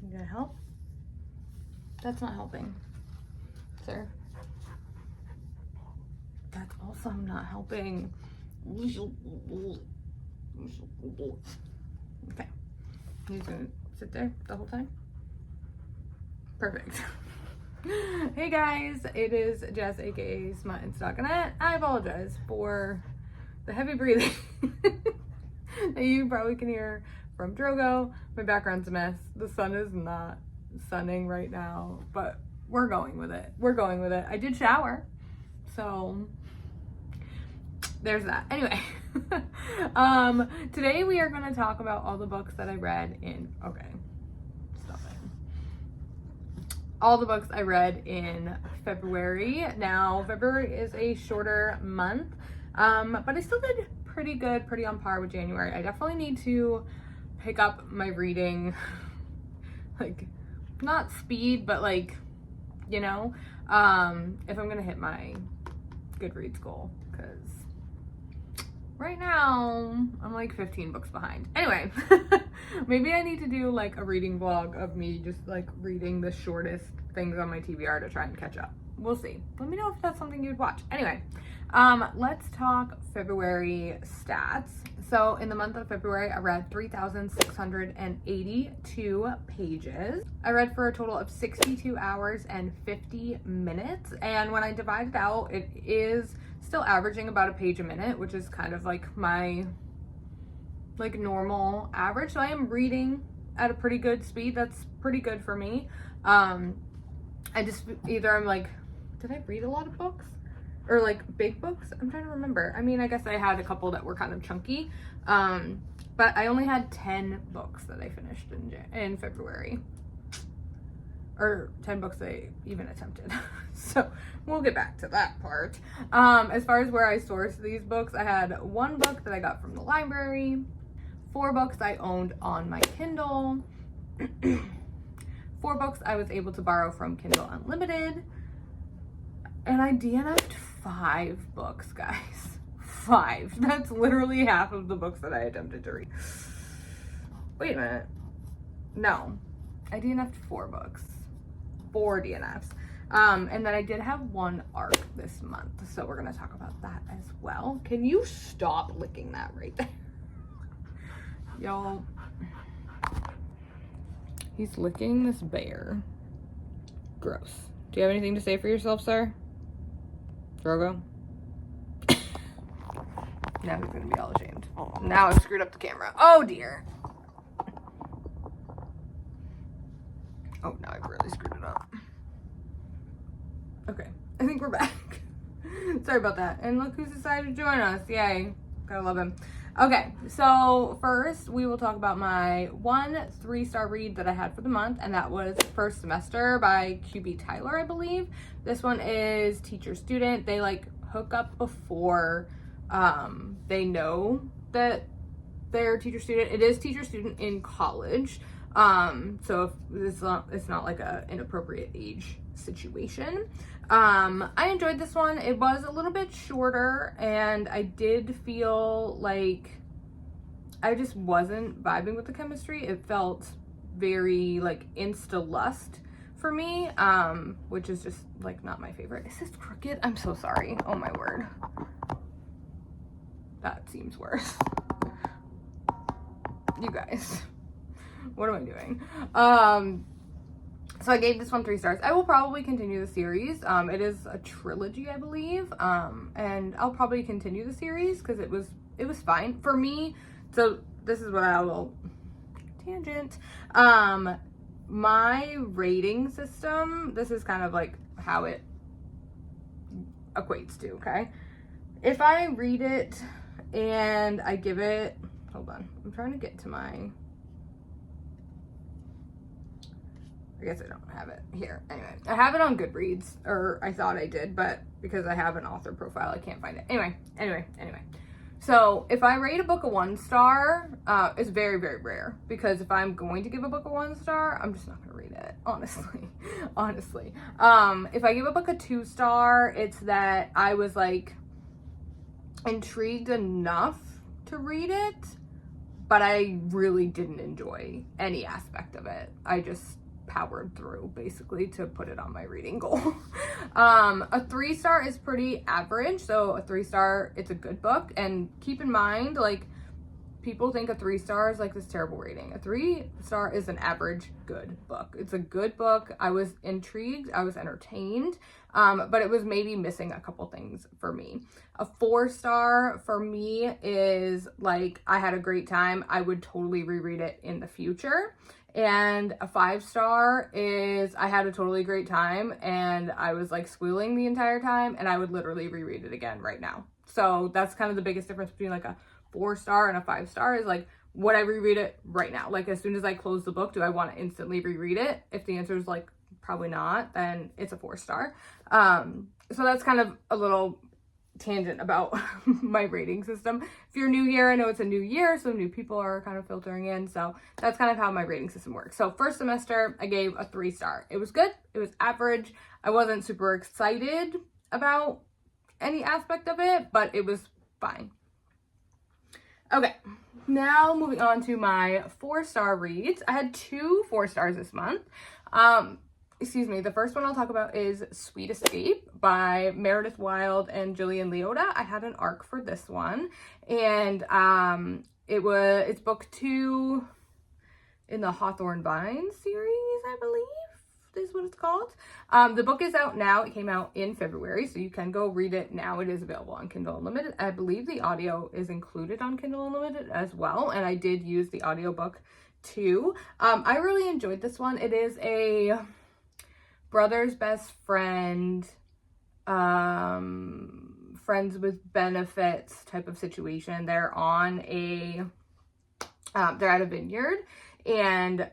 You gonna help? That's not helping, sir. That's also not helping. Okay. He's gonna sit there the whole time. Perfect. Hey guys, it is Jess, aka Smut and Stockinette. I apologize for the heavy breathing that you probably can hear from Drogo. My background's a mess. The sun is not sunning right now, but we're going with it. We're going with it. I did shower, so there's that. Anyway, today we are going to talk about all the books that I read in, all the books I read in February. Now, February is a shorter month, but I still did pretty good, pretty on par with January. I definitely need to pick up my reading, like, not speed, but like, you know, if I'm gonna hit my Goodreads goal, because right now I'm like 15 books behind. Anyway, maybe I need to do like a reading vlog of me just like reading the shortest things on my TBR to try and catch up. We'll see. Let me know if that's something you'd watch. Anyway, let's talk February stats. So in the month of February, I read 3,682 pages. I read for a total of 62 hours and 50 minutes. And when I divide it out, it is still averaging about a page a minute, which is kind of like my like normal average. So I am reading at a pretty good speed. That's pretty good for me. I just either I'm like, did I read a lot of books? Or like big books? I'm trying to remember. I mean, I guess I had a couple that were kind of chunky, but I only had 10 books that I finished in February, or 10 books I even attempted. So we'll get back to that part. As far as where I sourced these books, I had 1 book that I got from the library, 4 books I owned on my Kindle, 4 books I was able to borrow from Kindle Unlimited, and I DNF'd 5 books, guys. 5. That's literally half of the books that I attempted to read. Wait a minute. No. I DNF'd 4 books. 4 DNFs. And then I did have 1 ARC this month, so we're going to talk about that as well. Can you stop licking that right there? Y'all. He's licking this bear. Gross. Do you have anything to say for yourself, sir? Drogo? Now he's gonna be all ashamed. Now I've screwed up the camera. Oh dear. Oh, now I've really screwed it up. Okay, I think we're back. Sorry about that. And look who's decided to join us. Yay. Gotta love him. Okay, so first we will talk about my 1 3-star read that I had for the month, and that was First Semester by QB Tyler, I believe. This one is teacher student. They like hook up before they know that they're teacher student. It is teacher student in college, so if it's not like a inappropriate age situation. I enjoyed this one. It was a little bit shorter, and I did feel like I just wasn't vibing with the chemistry. It felt very like insta-lust for me, which is just like not my favorite. Is this crooked? I'm so sorry. Oh my word. That seems worse. You guys, what am I doing? So I gave this one 3 stars. I will probably continue the series. It is a trilogy, I believe. And I'll probably continue the series because it was fine for me. So this is what I will tangent. My rating system, this is kind of like how it equates to, okay? If I read it and I give it, hold on, I'm trying to get to my, I guess I don't have it here. Anyway, I have it on Goodreads, or I thought I did, but because I have an author profile, I can't find it. Anyway. So if I rate a book a 1 star, it's very, very rare, because if I'm going to give a book a 1 star, I'm just not going to read it, honestly. If I give a book a 2 star, it's that I was like intrigued enough to read it, but I really didn't enjoy any aspect of it. I just powered through basically to put it on my reading goal. A 3-star is pretty average, so a 3-star, it's a good book. And keep in mind, like, people think a 3-star is like this terrible rating. A 3-star is an average good book. It's a good book. I was intrigued, I was entertained, but it was maybe missing a couple things for me. A 4-star for me is like, I had a great time, I would totally reread it in the future. And a 5-star is, I had a totally great time and I was like squealing the entire time, and I would literally reread it again right now. So that's kind of the biggest difference between like a 4-star and a 5-star, is like, would I reread it right now? Like, as soon as I close the book, do I want to instantly reread it? If the answer is like probably not, then it's a 4-star. So that's kind of a little tangent about my rating system. If you're new here, I know it's a new year, so new people are kind of filtering in. So that's kind of how my rating system works. So first semester, I gave a 3-star. It was good. It was average. I wasn't super excited about any aspect of it, but it was fine. Okay, now moving on to my 4-star reads. I had 2 4-stars this month. The first one I'll talk about is Sweet Escape by Meredith Wild and Jillian Leota. I had an ARC for this one, and it's book 2 in the Hawthorne Vines series, I believe is what it's called. The book is out now. It came out in February, so you can go read it now. It is available on Kindle Unlimited. I believe the audio is included on Kindle Unlimited as well, and I did use the audiobook too. I really enjoyed this one. It is a brother's best friend, friends with benefits type of situation. They're on they're at a vineyard, and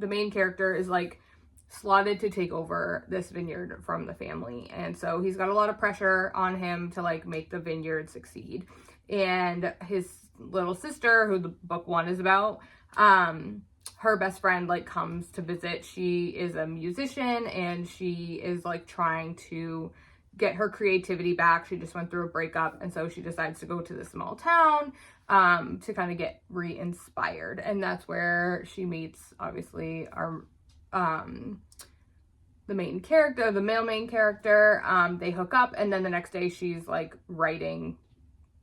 the main character is like slotted to take over this vineyard from the family. And so he's got a lot of pressure on him to like make the vineyard succeed. And his little sister, who the book 1 is about, her best friend like comes to visit. She is a musician and she is like trying to get her creativity back. She just went through a breakup, and so she decides to go to the small town to kind of get re-inspired. And that's where she meets, obviously, our the main character, the male main character. They hook up, and then the next day she's like writing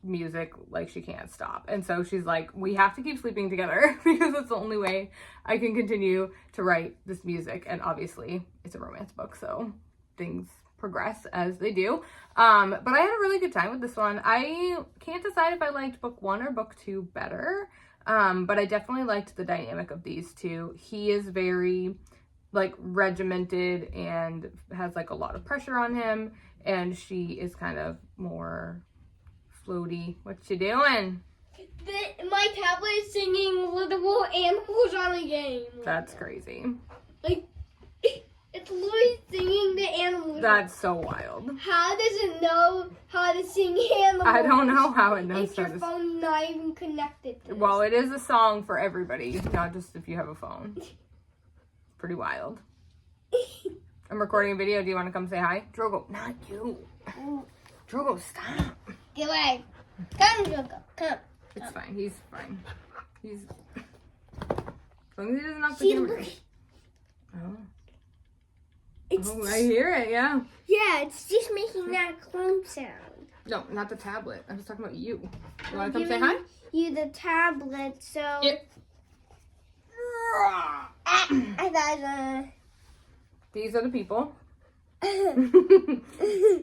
music like she can't stop. And so she's like, we have to keep sleeping together because it's the only way I can continue to write this music. And obviously it's a romance book, so things progress as they do. But I had a really good time with this one. I can't decide if I liked book 1 or book 2 better, but I definitely liked the dynamic of these two. He is very like regimented and has like a lot of pressure on him, and she is kind of more floaty. What you doing? My tablet is singing Little Animals on a game. That's crazy. Like, it's literally singing the animals. That's so wild. How does it know how to sing animals? I don't know how it knows if your phone not even connected to this. Well, it is a song for everybody, not just if you have a phone. Pretty wild. I'm recording a video. Do you want to come say hi? Drogo, not you. Drogo, stop. Get away. Come, Drogo. Come. It's fine. He's fine. He's... As long as he doesn't knock the camera. Oh. Oh, I hear it, yeah. Yeah, it's just making that clone sound. No, not the tablet. I was talking about you. You want to come say hi? You the tablet, so... Yeah. I thought, These are the people.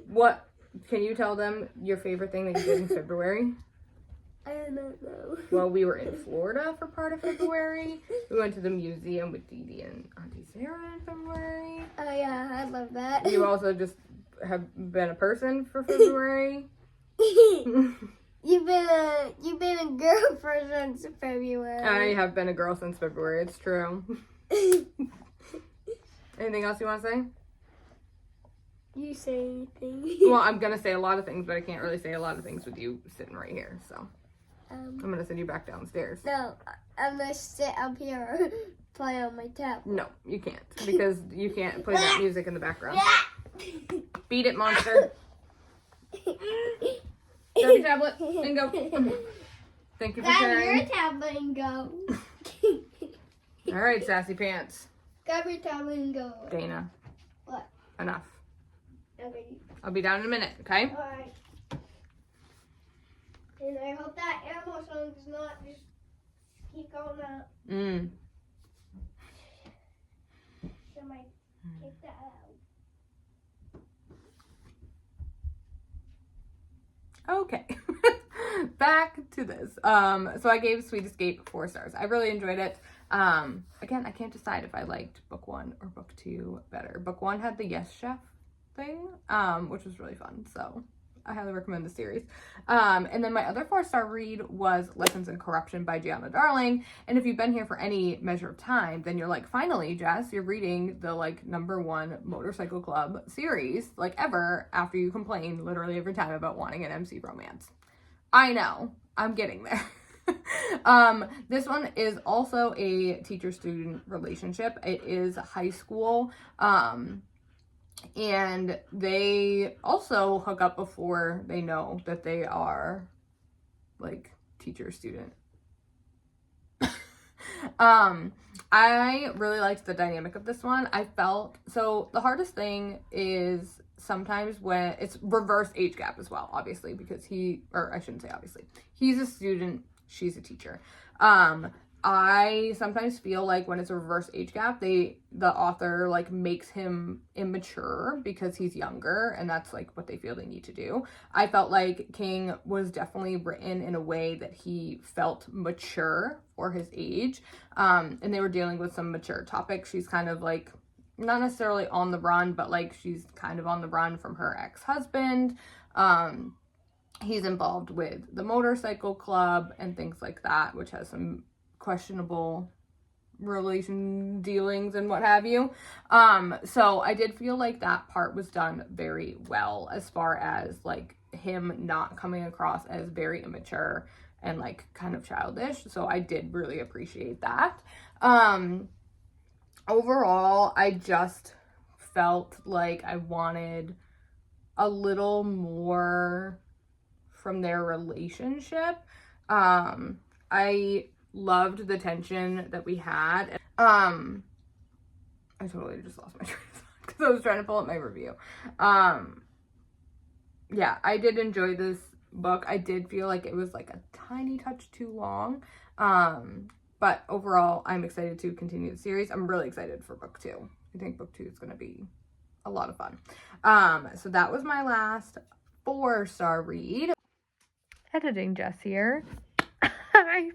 What? Can you tell them your favorite thing that you did in February? I don't know. Well, we were in Florida for part of February. We went to the museum with Dee Dee and Auntie Sarah in February. Oh yeah, I love that. You also just have been a person for February. You've been a girl for since February. I have been a girl since February. It's true. Anything else you want to say? You say anything? Well, I'm gonna say a lot of things, but I can't really say a lot of things with you sitting right here. So I'm gonna send you back downstairs. No, I'm gonna sit up here and play on my tablet. No, you can't, because you can't play that music in the background. Beat it, monster. Grab your tablet and go. Thank you for Grab sharing. your tablet and go. All right, Sassy Pants. Grab your tablet and go. Dana. What? Enough. Okay. I'll be down in a minute, okay? Alright. And I hope that animal song does not just keep going out. So I might take that out. Okay. Back to this. So I gave Sweet Escape 4 stars. I really enjoyed it. Again, I can't decide if I liked book 1 or book 2 better. Book 1 had the Yes Chef thing, which was really fun. So I highly recommend the series. And then my other 4-star read was Lessons in Corruption by Gianna Darling. And if you've been here for any measure of time, then you're like, finally, Jess, you're reading the like #1 motorcycle club series like ever, after you complain literally every time about wanting an MC romance. I know, I'm getting there. This one is also a teacher-student relationship. It is high school. And they also hook up before they know that they are like teacher-student. I really liked the dynamic of this one. I felt, so the hardest thing is sometimes when it's reverse age gap as well, obviously, because I shouldn't say obviously, he's a student, she's a teacher. I sometimes feel like when it's a reverse age gap, the author like makes him immature because he's younger, and that's like what they feel they need to do. I felt like King was definitely written in a way that he felt mature for his age, and they were dealing with some mature topics. She's kind of like not necessarily on the run, but like she's kind of on the run from her ex-husband. He's involved with the motorcycle club and things like that, which has some questionable relation dealings and what have you. So I did feel like that part was done very well, as far as like him not coming across as very immature and like kind of childish. So I did really appreciate that. Overall, I just felt like I wanted a little more from their relationship. I loved the tension that we had. I totally just lost my train of thought because I was trying to pull up my review. Yeah, I did enjoy this book. I did feel like it was like a tiny touch too long. But overall, I'm excited to continue the series. I'm really excited for book 2. I think book 2 is going to be a lot of fun. So that was my last 4-star read. Editing Jess here. I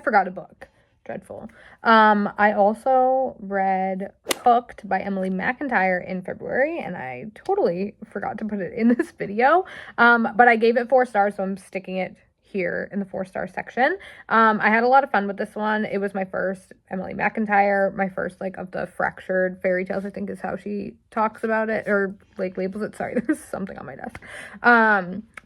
forgot a book. Dreadful. I also read Hooked by Emily McIntyre in February, and I totally forgot to put it in this video. But I gave it 4 stars, so I'm sticking it here in the 4-star section. I had a lot of fun with this one. It was my first Emily McIntyre, my first like of the fractured fairy tales, I think is how she talks about it, or like labels it. Sorry, there's something on my desk.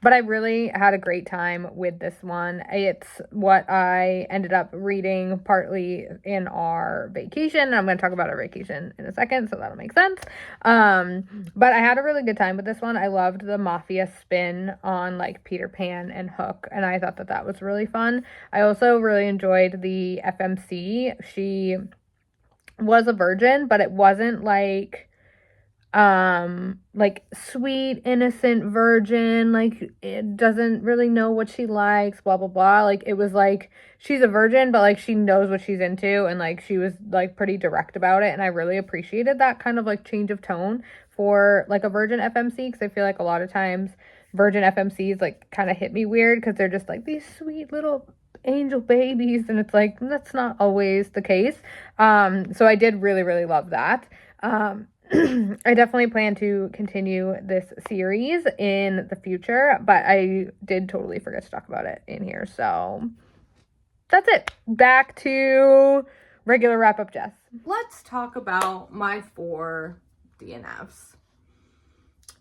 But I really had a great time with this one. It's what I ended up reading partly in our vacation. And I'm going to talk about our vacation in a second, so that'll make sense. But I had a really good time with this one. I loved the mafia spin on like Peter Pan and Hook, and I thought that that was really fun. I also really enjoyed the FMC. She was a virgin, but it wasn't like sweet innocent virgin, like it doesn't really know what she likes, blah blah blah. Like it was like she's a virgin, but like she knows what she's into, and like she was like pretty direct about it, and I really appreciated that kind of like change of tone for like a virgin FMC, because I feel like a lot of times virgin FMCs like kind of hit me weird because they're just like these sweet little angel babies, and it's like that's not always the case. So I did really love that. I definitely plan to continue this series in the future, but I did totally forget to talk about it in here. So that's it. Back to regular wrap-up, Jess. Let's talk about my 4 DNFs.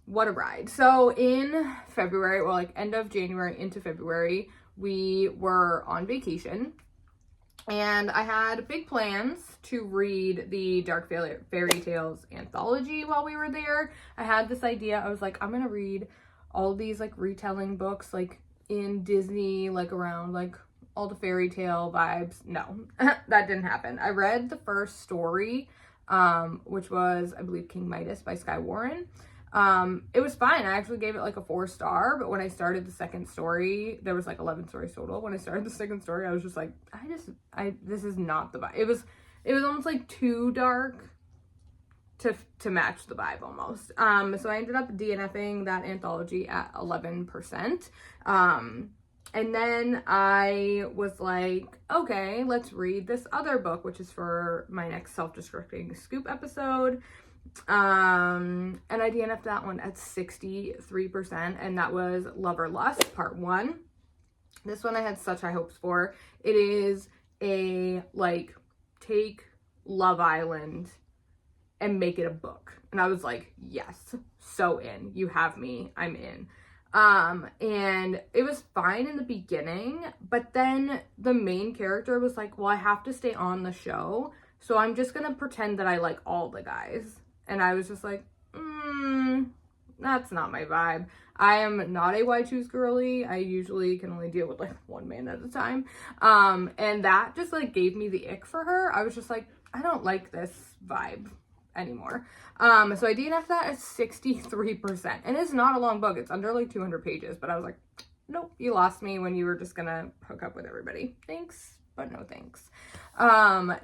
What a ride. So in February, well, like end of January into February, we were on vacation. And I had big plans to read the Dark Fairy Tales anthology while we were there. I had this idea. I was like, I'm going to read all these like retelling books like in Disney, like around like all the fairy tale vibes. No, that didn't happen. I read the first story, which was, I believe, King Midas by Skye Warren. It was fine. I actually gave it like a 4-star, but when I started the second story, there was like 11 stories total. When I started the second story, I was just like, this is not the vibe. It was almost like too dark to match the vibe almost. So I ended up DNFing that anthology at 11%. And then I was like, okay, let's read this other book, which is for my next self-destructing scoop episode. And I DNF'd that one at 63%, and that was Love or Lust, Part 1. This one I had such high hopes for. It is a, like, take Love Island and make it a book. And I was like, yes, so in. You have me. I'm in. And it was fine in the beginning, but then the main character was like, well, I have to stay on the show, so I'm just gonna pretend that I like all the guys. And I was just like, that's not my vibe. I am not a why choose girly. I usually can only deal with like one man at a time. And that just like gave me the ick for her. I was just like, I don't like this vibe anymore. So I DNF'd that at 63%. And it's not a long book. It's under like 200 pages. But I was like, nope, you lost me when you were just gonna hook up with everybody. Thanks, but no thanks.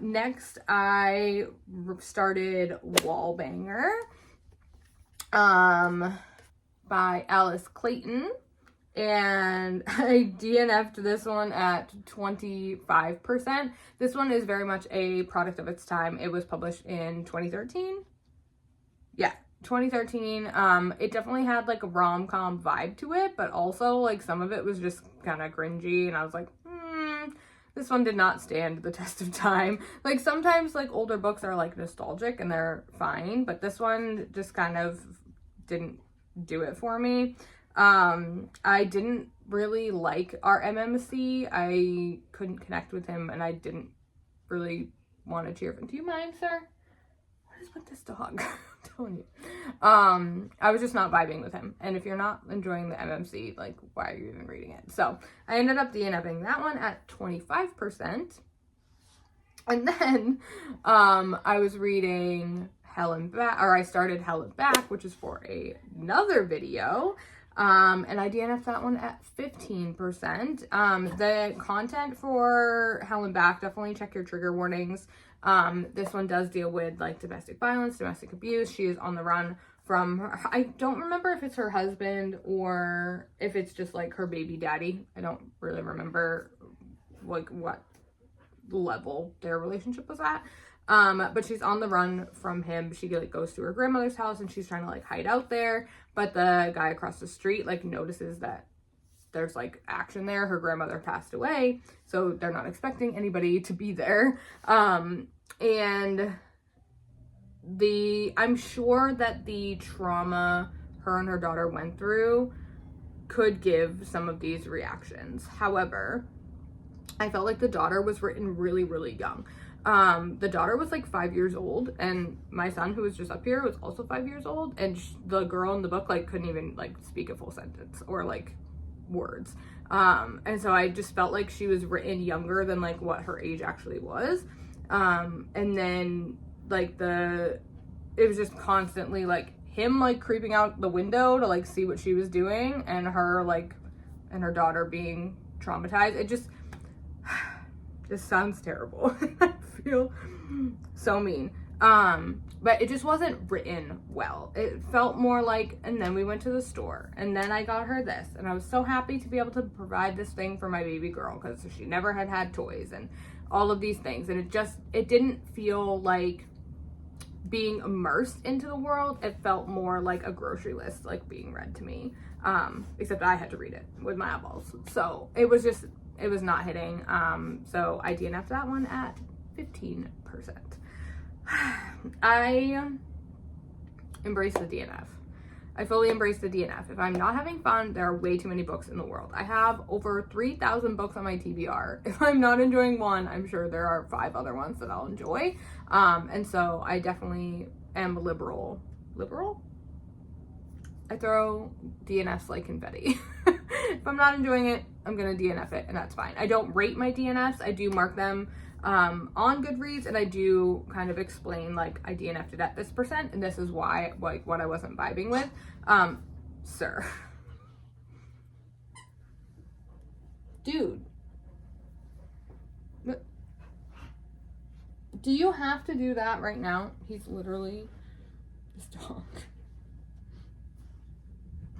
Next, I started Wallbanger by Alice Clayton. And I DNF'd this one at 25%. This one is very much a product of its time. It was published in 2013. Yeah, 2013. It definitely had like a rom-com vibe to it, but also like some of it was just kind of cringy, and I was like, this one did not stand the test of time. Like sometimes like older books are like nostalgic and they're fine, but this one just kind of didn't do it for me. I didn't really like our MMC. I couldn't connect with him, and I didn't really want to cheer for him. Do you mind, sir? What is with this dog? I'm telling you. I was just not vibing with him. And if you're not enjoying the MMC, like, why are you even reading it? So I ended up DNFing that one at 25%. And then, I was reading I started Hell and Back, which is for another video. And I DNF'd that one at 15%. The content for Hell and Back, definitely check your trigger warnings. This one does deal with like domestic violence, domestic abuse. She is on the run from I don't remember if it's her husband or if it's just like her baby daddy. I don't really remember like what level their relationship was at. But she's on the run from him. She like goes to her grandmother's house and she's trying to like hide out there, but the guy across the street like notices that there's like action there. Her grandmother passed away, so they're not expecting anybody to be there. And I'm sure that the trauma her and her daughter went through could give some of these reactions. However, I felt like the daughter was written really, really young. The daughter was like 5 years old, and my son, who was just up here, was also 5 years old, and the girl in the book like couldn't even like speak a full sentence or like words. And so I just felt like she was written younger than like what her age actually was. And then like it was just constantly like him like creeping out the window to like see what she was doing, and her daughter being traumatized. It just sounds terrible. I feel so mean. But it just wasn't written well. It felt more like, and then we went to the store, and then I got her this, and I was so happy to be able to provide this thing for my baby girl because she never had toys and all of these things, and it didn't feel like being immersed into the world. It felt more like a grocery list like being read to me, except I had to read it with my eyeballs. So it was not hitting. So I DNF'd that one at 15%. I embrace the DNF. I fully embrace the DNF. If I'm not having fun, there are way too many books in the world. I have over 3,000 books on my TBR. If I'm not enjoying one, I'm sure there are 5 other ones that I'll enjoy. And so I definitely am liberal. Liberal? I throw DNFs like confetti. If I'm not enjoying it, I'm gonna DNF it, and that's fine. I don't rate my DNFs. I do mark them on Goodreads, and I do kind of explain like I DNF'd it at this percent, and this is why, like what I wasn't vibing with. Sir. Dude. Do you have to do that right now? He's literally this dog.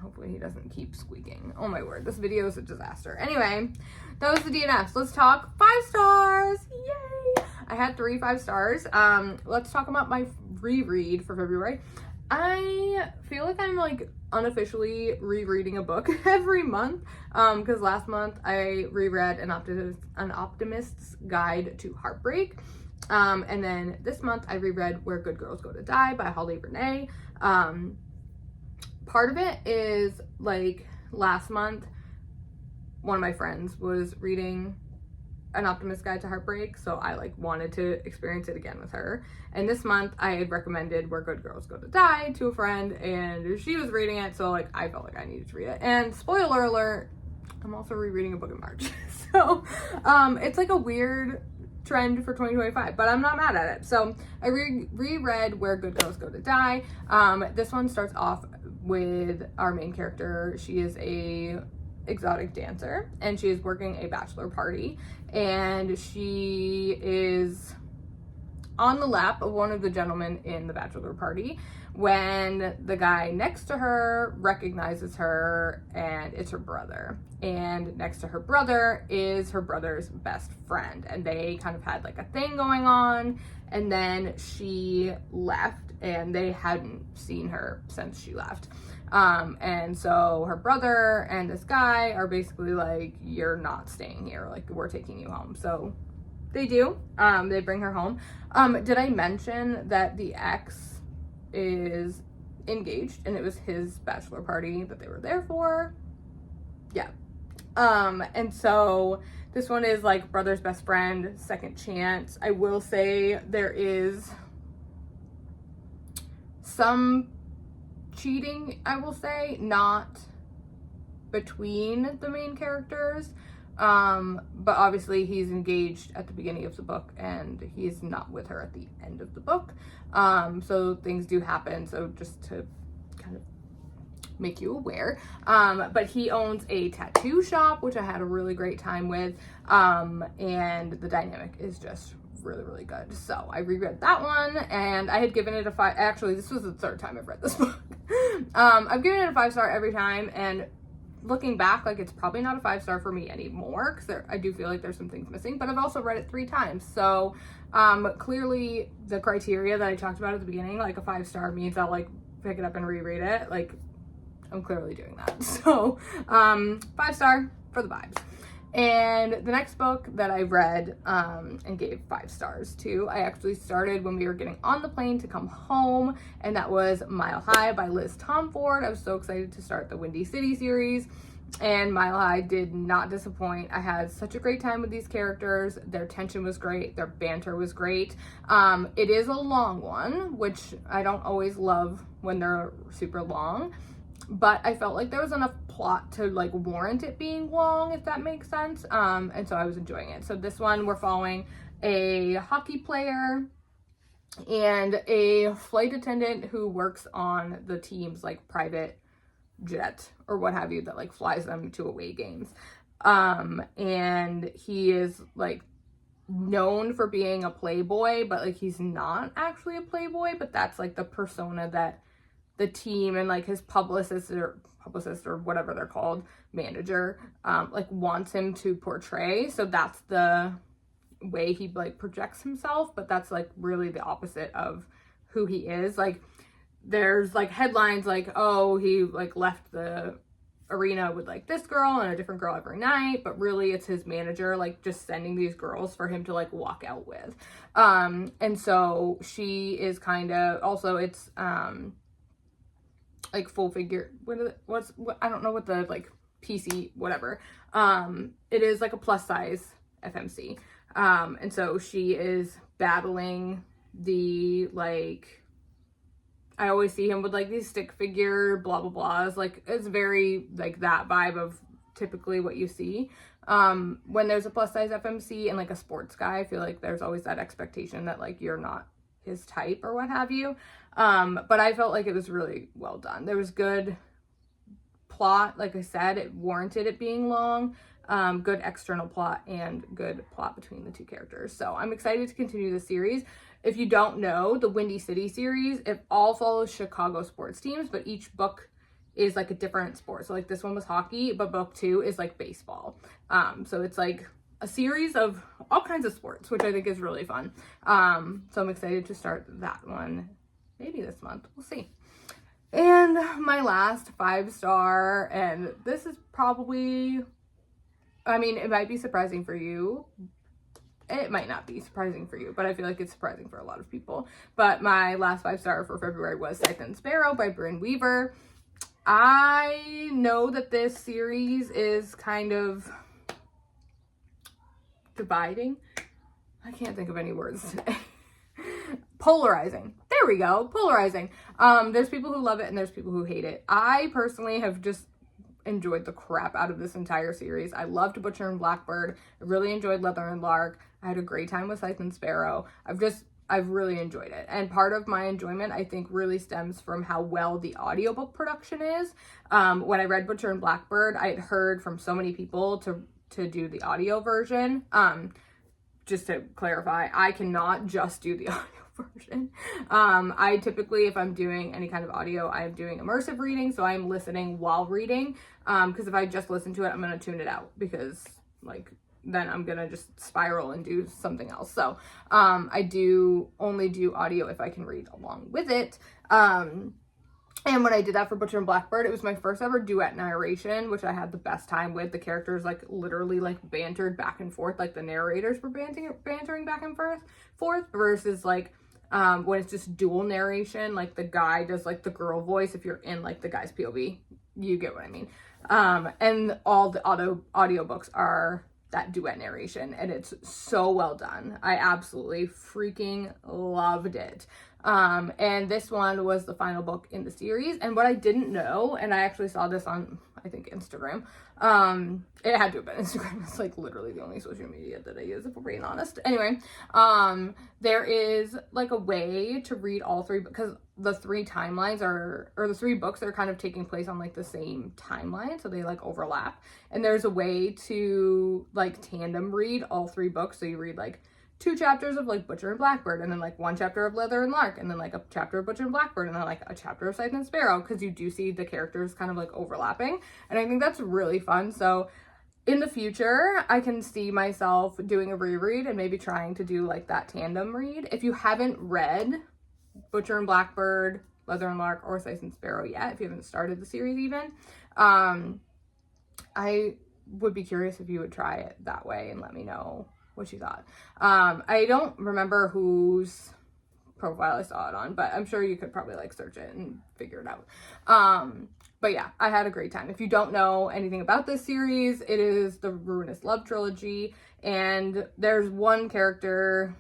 Hopefully he doesn't keep squeaking. Oh my word, this video is a disaster. Anyway, that was the DNFs. Let's talk 5 stars. Yay! I had 3 5 stars. Let's talk about my reread for February. I feel like I'm like unofficially rereading a book every month, because last month I reread An Optimist's Guide to Heartbreak. And then this month I reread Where Good Girls Go to Die by Holly Renee. Part of it is like last month one of my friends was reading An Optimist's Guide to Heartbreak, so I like wanted to experience it again with her. And this month I had recommended Where Good Girls Go to Die to a friend, and she was reading it, so like I felt like I needed to read it. And spoiler alert, I'm also rereading a book in March. So it's like a weird trend for 2025, but I'm not mad at it. So I reread Where Good Girls Go to Die. This one starts off with our main character. She is a exotic dancer, and she is working a bachelor party, and she is on the lap of one of the gentlemen in the bachelor party when the guy next to her recognizes her, and it's her brother. And next to her brother is her brother's best friend, and they kind of had like a thing going on, and then she left and they hadn't seen her since she left. And so her brother and this guy are basically like, you're not staying here, like we're taking you home. So they do. They bring her home. Did I mention that the ex is engaged and it was his bachelor party that they were there for? Yeah. And so this one is like brother's best friend, second chance. I will say there is some cheating, I will say, not between the main characters, but obviously he's engaged at the beginning of the book and he's not with her at the end of the book, so things do happen, so just to kind of make you aware. But he owns a tattoo shop, which I had a really great time with, and the dynamic is just really good. So I reread that one, and I had given it a 5. Actually, this was the 3rd time I've read this book. I've given it a 5-star every time, and looking back, like it's probably not a 5-star for me anymore, because I do feel like there's some things missing, but I've also read it 3 times. So clearly the criteria that I talked about at the beginning, like a 5-star means I'll like pick it up and reread it. Like I'm clearly doing that. So 5-star for the vibes. And the next book that I read and gave 5 stars to, I actually started when we were getting on the plane to come home, and that was Mile High by Liz Tomford. I was so excited to start the Windy City series, and Mile High did not disappoint. I had such a great time with these characters. Their tension was great. Their banter was great. It is a long one, which I don't always love when they're super long, but I felt like there was enough plot to like warrant it being long, if that makes sense. And so I was enjoying it. So this one, we're following a hockey player and a flight attendant who works on the team's like private jet or what have you that like flies them to away games. And he is like known for being a playboy, but like he's not actually a playboy, but that's like the persona that the team and like his publicist or whatever they're called, manager, like wants him to portray. So that's the way he like projects himself, but that's like really the opposite of who he is. Like there's like headlines like, oh, he like left the arena with like this girl and a different girl every night, but really it's his manager like just sending these girls for him to like walk out with. And so she is kind of also, it's like full figure, what I don't know what the like PC whatever, it is like a plus size FMC, and so she is battling the like, I always see him with like these stick figure blah blah blahs, like it's very like that vibe of typically what you see. When there's a plus size FMC and like a sports guy, I feel like there's always that expectation that like you're not his type or what have you. But I felt like it was really well done. There was good plot. Like I said, it warranted it being long. Good external plot and good plot between the two characters. So I'm excited to continue the series. If you don't know, the Windy City series, it all follows Chicago sports teams, but each book is like a different sport. So like this one was hockey, but book 2 is like baseball. So it's like a series of all kinds of sports, which I think is really fun. So I'm excited to start that one maybe this month. We'll see. And my last 5-star, and this is probably, I mean, it might be surprising for you. It might not be surprising for you, but I feel like it's surprising for a lot of people. But my last 5-star for February was Scythe and Sparrow by Brynne Weaver. I know that this series is kind of dividing. I can't think of any words today. Polarizing. There we go. Polarizing. There's people who love it and there's people who hate it. I personally have just enjoyed the crap out of this entire series. I loved Butcher and Blackbird. I really enjoyed Leather and Lark. I had a great time with Scythe and Sparrow. I've really enjoyed it. And part of my enjoyment, I think, really stems from how well the audiobook production is. When I read Butcher and Blackbird, I had heard from so many people to do the audio version. Just to clarify, I cannot just do the audio version. I typically, if I'm doing any kind of audio, I am doing immersive reading, so I'm listening while reading, because if I just listen to it, I'm going to tune it out, because like then I'm going to just spiral and do something else. So I do only do audio if I can read along with it. And when I did that for Butcher and Blackbird, it was my first ever duet narration, which I had the best time with. The characters like literally like bantered back and forth, like the narrators were bantering back and forth versus like when it's just dual narration, like the guy does like the girl voice. If you're in like the guy's POV, you get what I mean. And all the audiobooks are that duet narration, and it's so well done. I absolutely freaking loved it. And this one was the final book in the series. And what I didn't know, and I actually saw this on, I think, Instagram. It had to have been Instagram. It's like literally the only social media that I use, if we're being honest. Anyway, there is like a way to read all three, because the 3 timelines or the 3 books are kind of taking place on like the same timeline. So they like overlap. And there's a way to like tandem read all 3 books. So you read like 2 chapters of like Butcher and Blackbird, and then like 1 chapter of Leather and Lark, and then like a chapter of Butcher and Blackbird, and then like a chapter of Scythe and Sparrow, because you do see the characters kind of like overlapping, and I think that's really fun. So in the future, I can see myself doing a reread and maybe trying to do like that tandem read. If you haven't read Butcher and Blackbird, Leather and Lark, or Scythe and Sparrow yet, if you haven't started the series even, I would be curious if you would try it that way and let me know what you thought. I don't remember whose profile I saw it on, but I'm sure you could probably like search it and figure it out. But yeah, I had a great time. If you don't know anything about this series, it is the Ruinous Love trilogy, and there's one character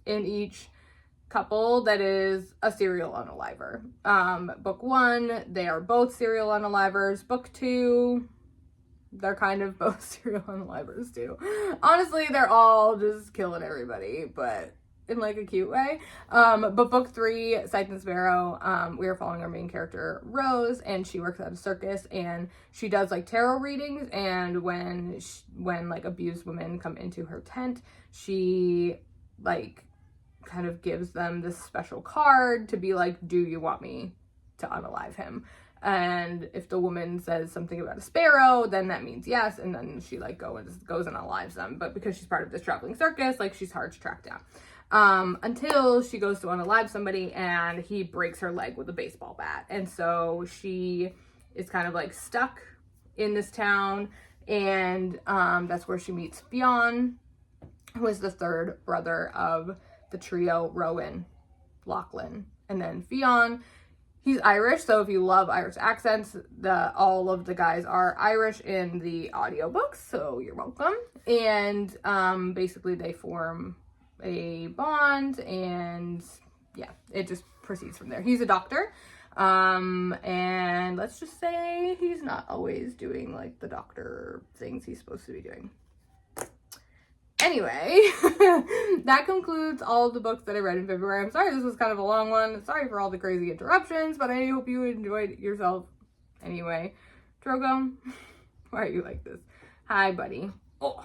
in each couple that is a serial unaliver. Book 1, they are both serial unalivers. Book 2, they're kind of both serial unalivers too. Honestly, they're all just killing everybody, but in like a cute way. But book 3, Scythe and Sparrow, we are following our main character, Rose, and she works at a circus, and she does like tarot readings, and when like abused women come into her tent, she like kind of gives them this special card to be like, do you want me to unalive him? And if the woman says something about a sparrow, then that means yes, and then she like goes and unalives them. But because she's part of this traveling circus, like she's hard to track down. Until she goes to unalive somebody and he breaks her leg with a baseball bat. And so she is kind of like stuck in this town, and that's where she meets Fionn, who is the 3rd brother of the trio, Rowan, Lachlan, and then Fionn. He's Irish, so if you love Irish accents, all of the guys are Irish in the audiobooks, so you're welcome. And basically they form a bond, and yeah, it just proceeds from there. He's a doctor, And let's just say he's not always doing like the doctor things he's supposed to be doing. Anyway, that concludes all of the books that I read in February. I'm sorry this was kind of a long one. Sorry for all the crazy interruptions, but I hope you enjoyed yourself anyway. Drogo, why are you like this? Hi, buddy. Oh.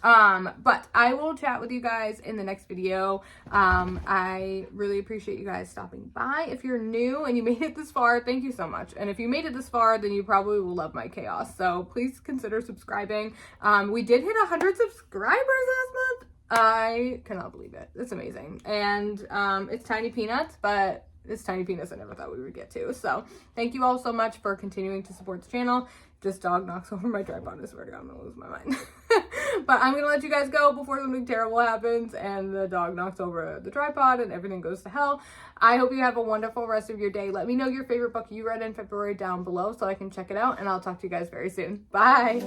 But I will chat with you guys in the next video. I really appreciate you guys stopping by. If you're new and you made it this far, thank you so much. And if you made it this far, then you probably will love my chaos. So please consider subscribing. We did hit 100 subscribers last month. I cannot believe it. It's amazing. And, it's Tiny Peanuts, but it's Tiny Peanuts I never thought we would get to. So thank you all so much for continuing to support the channel. This dog knocks over my tripod. I swear to God, I'm gonna lose my mind. But I'm gonna let you guys go before something terrible happens and the dog knocks over the tripod and everything goes to hell. I hope you have a wonderful rest of your day. Let me know your favorite book you read in February down below so I can check it out, and I'll talk to you guys very soon. Bye.